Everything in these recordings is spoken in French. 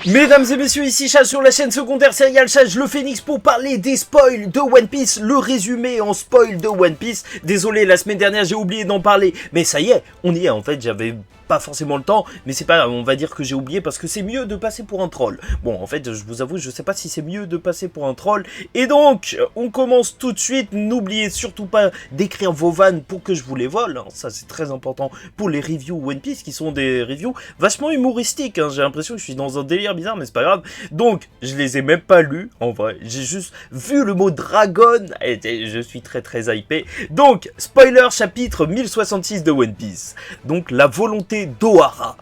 Mesdames et messieurs, ici Chaz sur la chaîne secondaire Serial Chaz le Phénix pour parler des spoils de One Piece, le résumé en spoil de One Piece. Désolé, la semaine dernière j'ai oublié d'en parler, mais ça y est, on y est. En fait, j'avais pas forcément le temps, mais c'est pas grave, on va dire que j'ai oublié parce que c'est mieux de passer pour un troll. Bon, en fait, je vous avoue, je sais pas si c'est mieux de passer pour un troll. Et donc, on commence tout de suite. N'oubliez surtout pas d'écrire vos vannes pour que je vous les vole, hein. Ça c'est très important pour les reviews One Piece qui sont des reviews vachement humoristiques, hein. J'ai l'impression que je suis dans un délire bizarre, mais c'est pas grave. Donc, je les ai même pas lus, en vrai. J'ai juste vu le mot dragon et je suis très hypé. Donc, spoiler chapitre 1066 de One Piece. Donc, la volonté d'Ohara.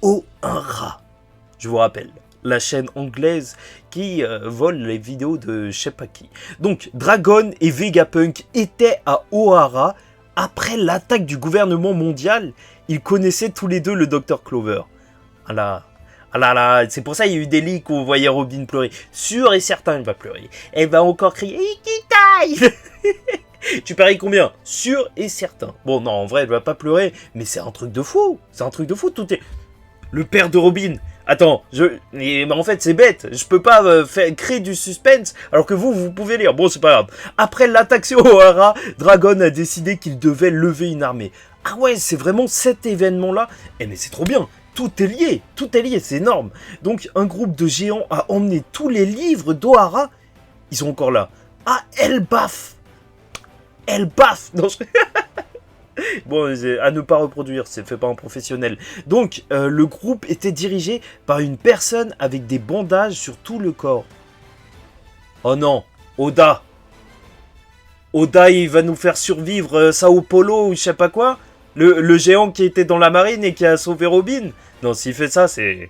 Ohara. Je vous rappelle, la chaîne anglaise qui vole les vidéos de Shepaki. Donc, Dragon et Vegapunk étaient à Ohara après l'attaque du gouvernement mondial. Ils connaissaient tous les deux le Dr Clover. Ah là, c'est pour ça qu'il y a eu des leaks où on voyait Robin pleurer. Sûr et certain, elle va pleurer. Elle va encore crier Ikitai. Tu paries combien? Sûr et certain. Bon, non, en vrai, elle va pas pleurer, mais c'est un truc de fou. C'est un truc de fou, tout est... Le père de Robin. Attends, mais en fait, c'est bête. Je peux pas créer du suspense, alors que vous pouvez lire. Bon, c'est pas grave. Après l'attaque sur Ohara, Dragon a décidé qu'il devait lever une armée. Ah ouais, c'est vraiment cet événement-là. Eh, mais c'est trop bien. Tout est lié, c'est énorme. Donc, un groupe de géants a emmené tous les livres d'Ohara. Ils sont encore là. Ah, Elbaf. Non, bon, à ne pas reproduire, c'est fait par un professionnel. Donc, le groupe était dirigé par une personne avec des bandages sur tout le corps. Oh non, Oda, il va nous faire survivre Sao Paulo ou je sais pas quoi. Le géant qui était dans la marine et qui a sauvé Robin. Non, s'il fait ça, c'est...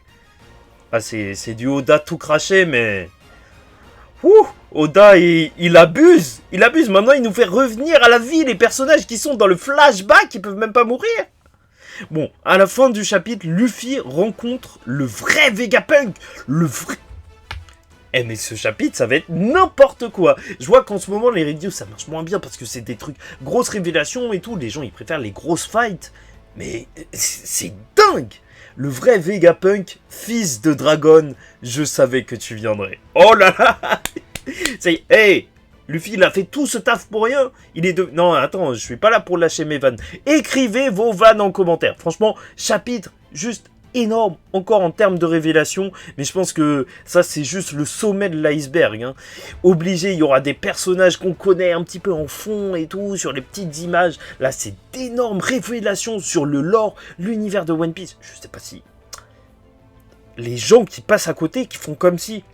Ah, c'est du Oda tout craché, mais... Ouh, Oda, il abuse. Maintenant, il nous fait revenir à la vie les personnages qui sont dans le flashback, ils peuvent même pas mourir. Bon, à la fin du chapitre, Luffy rencontre le vrai Vegapunk. Le vrai... Eh mais ce chapitre, ça va être n'importe quoi. Je vois qu'en ce moment, les reviews, ça marche moins bien parce que c'est des trucs... Grosses révélations et tout. Les gens, ils préfèrent les grosses fights. Mais c'est dingue. Le vrai Vegapunk, fils de Dragon, je savais que tu viendrais. Oh là là. C'est... Hey, Luffy, il a fait tout ce taf pour rien. Il est de... Non, attends, je suis pas là pour lâcher mes vannes. Écrivez vos vannes en commentaire. Franchement, chapitre juste énorme, encore en termes de révélation. Mais je pense que ça, c'est juste le sommet de l'iceberg, hein. Obligé, il y aura des personnages qu'on connaît un petit peu en fond et tout, sur les petites images. Là, c'est d'énormes révélations sur le lore, l'univers de One Piece. Je sais pas si... Les gens qui passent à côté, qui font comme si...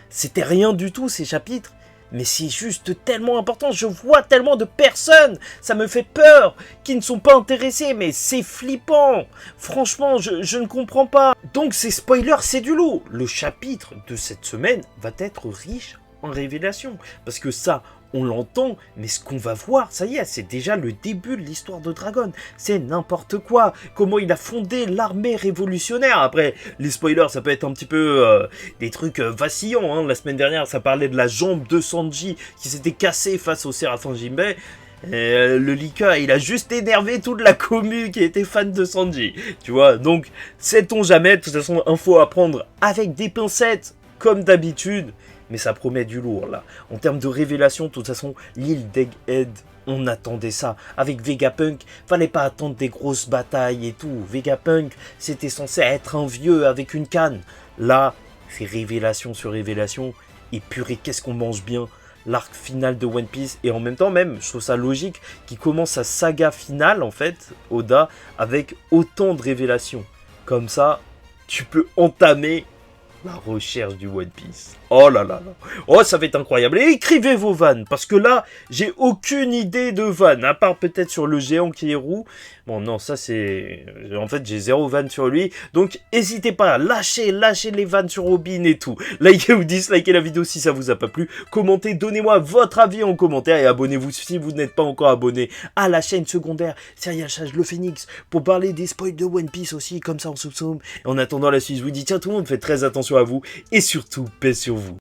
C'était rien du tout, ces chapitres. Mais c'est juste tellement important. Je vois tellement de personnes. Ça me fait peur. Qui ne sont pas intéressées. Mais c'est flippant. Franchement, je ne comprends pas. Donc ces spoilers, c'est du lourd. Le chapitre de cette semaine va être riche en révélations. Parce que ça... On l'entend, mais ce qu'on va voir, ça y est, c'est déjà le début de l'histoire de Dragon. C'est n'importe quoi. Comment il a fondé l'armée révolutionnaire. Après, les spoilers, ça peut être un petit peu des trucs vacillants, hein. La semaine dernière, ça parlait de la jambe de Sanji qui s'était cassée face au Séraphin Jinbei. Le leaker, il a juste énervé toute la commu qui était fan de Sanji. Tu vois, donc, sait-on jamais. De toute façon, info à prendre avec des pincettes, comme d'habitude. Mais ça promet du lourd, là. En termes de révélation, de toute façon, l'île d'Egghead, on attendait ça. Avec Vegapunk, fallait pas attendre des grosses batailles et tout. Vegapunk, c'était censé être un vieux avec une canne. Là, c'est révélation sur révélation. Et purée, qu'est-ce qu'on mange bien. L'arc final de One Piece. Et en même temps, même, je trouve ça logique qu'il commence sa saga finale, en fait, Oda, avec autant de révélations. Comme ça, tu peux entamer... la recherche du One Piece. Oh là là là. Oh, ça va être incroyable. Et écrivez vos vannes. Parce que là, j'ai aucune idée de vannes. À part peut-être sur le géant qui est roux. Bon, non, ça c'est... En fait, j'ai zéro vanne sur lui. Donc, n'hésitez pas. Lâchez les vannes sur Robin et tout. Likez ou dislikez la vidéo si ça vous a pas plu. Commentez, donnez-moi votre avis en commentaire. Et abonnez-vous si vous n'êtes pas encore abonné à la chaîne secondaire Serial Chaz le Phénix. Pour parler des spoils de One Piece aussi. Comme ça, on soupçonne. Et en attendant la suite, je vous dis, tiens tout le monde, faites très attention à vous. Et surtout, paix sur vous.